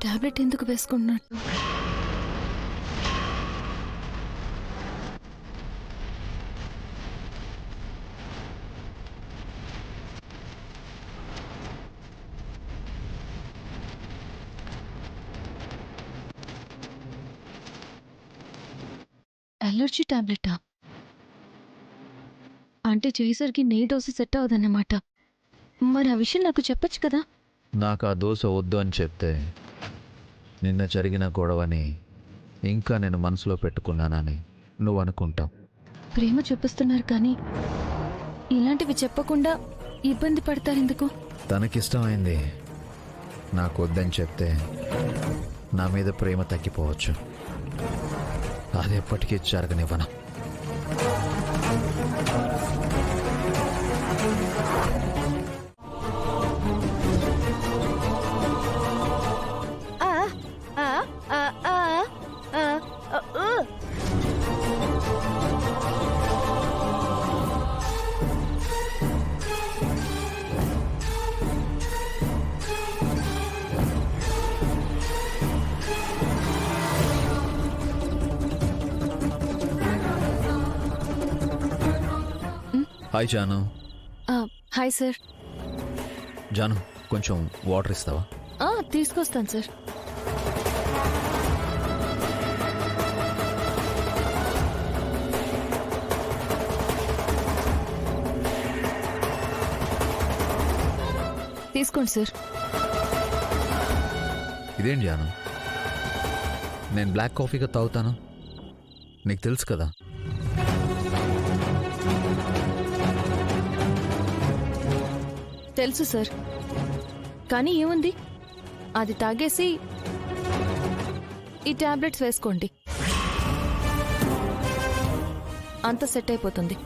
Tablet ఎందుకు వేసుకుంటున్నట్టు? Allergy టాబ్లెటా? అంటే చేసరికి నే డోసు సెట్ అవ్వదన్నమాట. మరి ఆ విషయం నాకు చెప్పొచ్చు కదా. నాకు ఆ దోశ వద్దు అని చెప్తే నిన్న జరిగిన గొడవని ఇంకా నేను మనసులో పెట్టుకున్నానని నువ్వు అనుకుంటావు. ప్రేమ చూపిస్తున్నారు కానీ ఇలాంటివి చెప్పకుండా ఇబ్బంది పడతారెందుకు? తనకిష్టమైంది నాకు వద్దని చెప్తే నా మీద ప్రేమ తగ్గిపోవచ్చు. అది ఎప్పటికీ జరగనివ్వను. Hi Janu. Hi sir. Janu, కొంచెం వాటర్ ఇస్తావా? తీసుకొస్తాను సార్. తీసుకోండి సార్. ఇదేంటి జాను, నేను బ్లాక్ కాఫీగా తాగుతాను, నీకు తెలుసు కదా. తెలుసు సార్, కానీ ఏముంది, అది తాగేసి ఈ టాబ్లెట్స్ వేసుకోండి, అంత సెట్ అయిపోతుంది.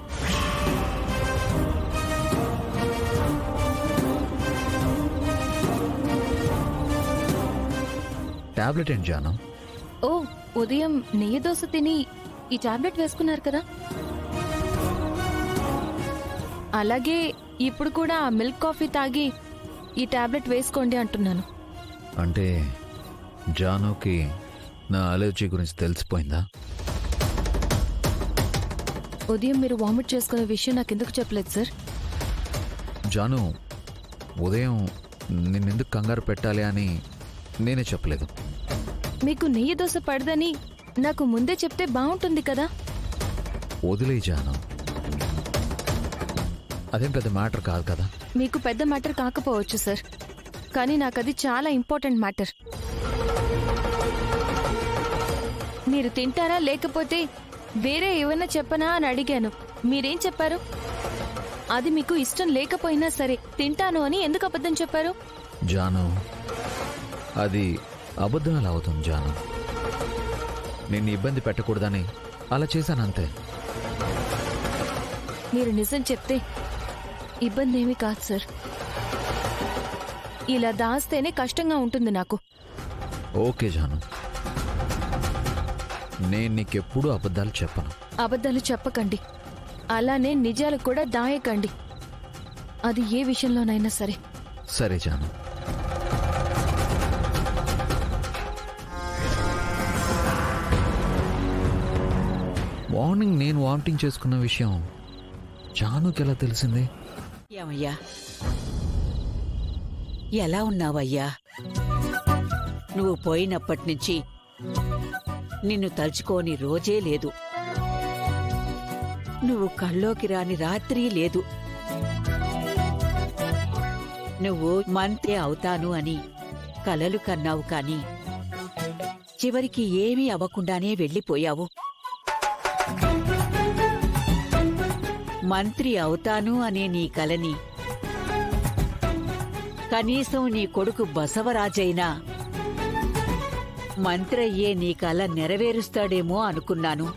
టాబ్లెట్ ఏంటి జాను? ఓ, ఉదయం నెయ్యి దోశ తిని ఈ టాబ్లెట్ వేసుకున్నారు కదా, అలాగే ఇప్పుడు కూడా మిల్క్ కాఫీ తాగి ఈ టాబ్లెట్ వేసుకోండి అంటున్నాను. అంటే జానుకి నా అలర్జీ గురించి తెలిసిపోయిందా? ఉదయం మీరు వామిట్ చేసుకునే విషయం నాకు ఎందుకు చెప్పలేదు సార్? జాను, ఉదయం నిన్నెందుకు కంగారు పెట్టాలి అని నేనే చెప్పలేదు. మీకు నెయ్యి దోశ పడదని నాకు ముందే చెప్తే బాగుంటుంది కదా. వదిలే జాను, అదేం పెద్ద మ్యాటర్ కాదు కదా. మీకు పెద్ద మ్యాటర్ కాకపోవచ్చు సార్, కానీ నాకది చాలా ఇంపార్టెంట్ మ్యాటర్. మీరు తింటారా లేకపోతే వేరే ఏమైనా చెప్పనా అని అడిగాను, మీరేం చెప్పారు? అది మీకు ఇష్టం లేకపోయినా సరే తింటాను అని ఎందుకు అబద్ధం చెప్పారు? జాను, అది అబద్ధం ఎలా అవుతుంది జాను? నిన్ను ఇబ్బంది పెట్టకూడదని అలా చేశానంతే. మీరు నిజం చెప్తే ఇబ్బంది ఏమీ కాదు సార్, ఇలా దాస్తేనే కష్టంగా ఉంటుంది నాకు. ఓకే జాను, నేను నీకెప్పుడు అబద్ధాలు చెప్పను. అబద్ధాలు చెప్పకండి, అలానే నిజాలు కూడా దాయకండి, అది ఏ విషయంలోనైనా సరే. సరే జాను. మార్నింగ్ నేను వామిటింగ్ చేసుకున్న విషయం జానుకి ఎలా తెలిసింది? ఏమయ్యా, ఎలా ఉన్నావయ్యా? నువ్వు పోయినప్పటినుంచి నిన్ను తలుచుకోని రోజే లేదు, నువ్వు కళ్ళోకి రాని రాత్రి లేదు. నువ్వు మంత్రి అవుతాను అని కలలు కన్నావు కాని చివరికి ఏమీ అవ్వకుండానే వెళ్ళిపోయావు. మంత్రి అవుతాను అనే నీ కలని కనీసం నీ కొడుకు బసవరాజైనా మంత్రి అయ్యే నీ కల నెరవేరుస్తాడేమో అనుకున్నాను.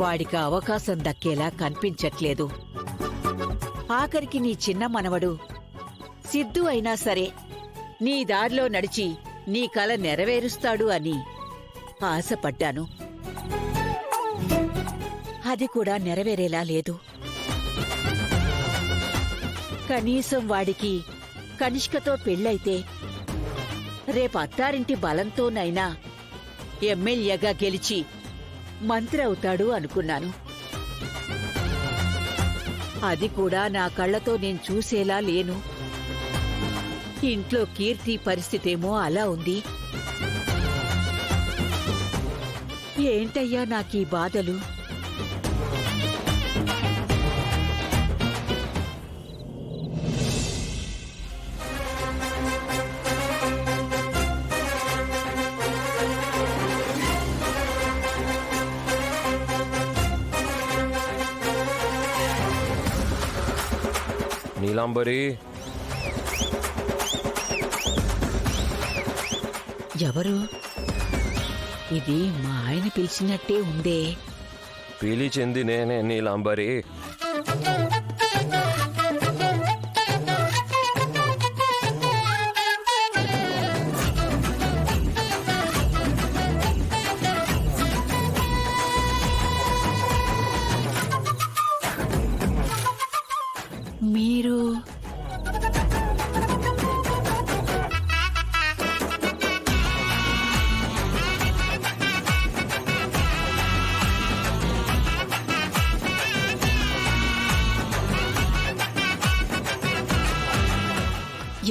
వాడికి అవకాశం దక్కేలా కనిపించట్లేదు. ఆఖరికి నీ చిన్న మనవడు సిద్ధు అయినా సరే నీ దారిలో నడిచి నీ కల నెరవేరుస్తాడు అని ఆశపడ్డాను. అది కూడా నెరవేరేలా లేదు. కనీసం వాడికి కనిష్కతో పెళ్ళైతే రేపు అత్తారింటి బలంతోనైనా ఎమ్మెల్యేగా గెలిచి మంత్రి అవుతాడు అనుకున్నాను. అది కూడా నా కళ్ళతో నేను చూసేలా లేను. ఇంట్లో కీర్తి పరిస్థితేమో అలా ఉంది. ఏంటయ్యా నాకీ బాధలు? నీలాంబరి, ఎవరు? ఇది మా ఆయన పిలిచినట్టే ఉందే. పిలిచింది నేనే నీలాంబరి. మీరు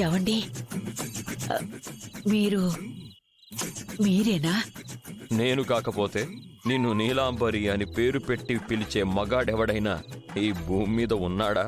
ఎవండి? మీరేనా? నేను కాకపోతే నిన్ను నీలాంబరి అని పేరు పెట్టి పిలిచే మగాడెవడైనా ఈ భూమి మీద ఉన్నాడా?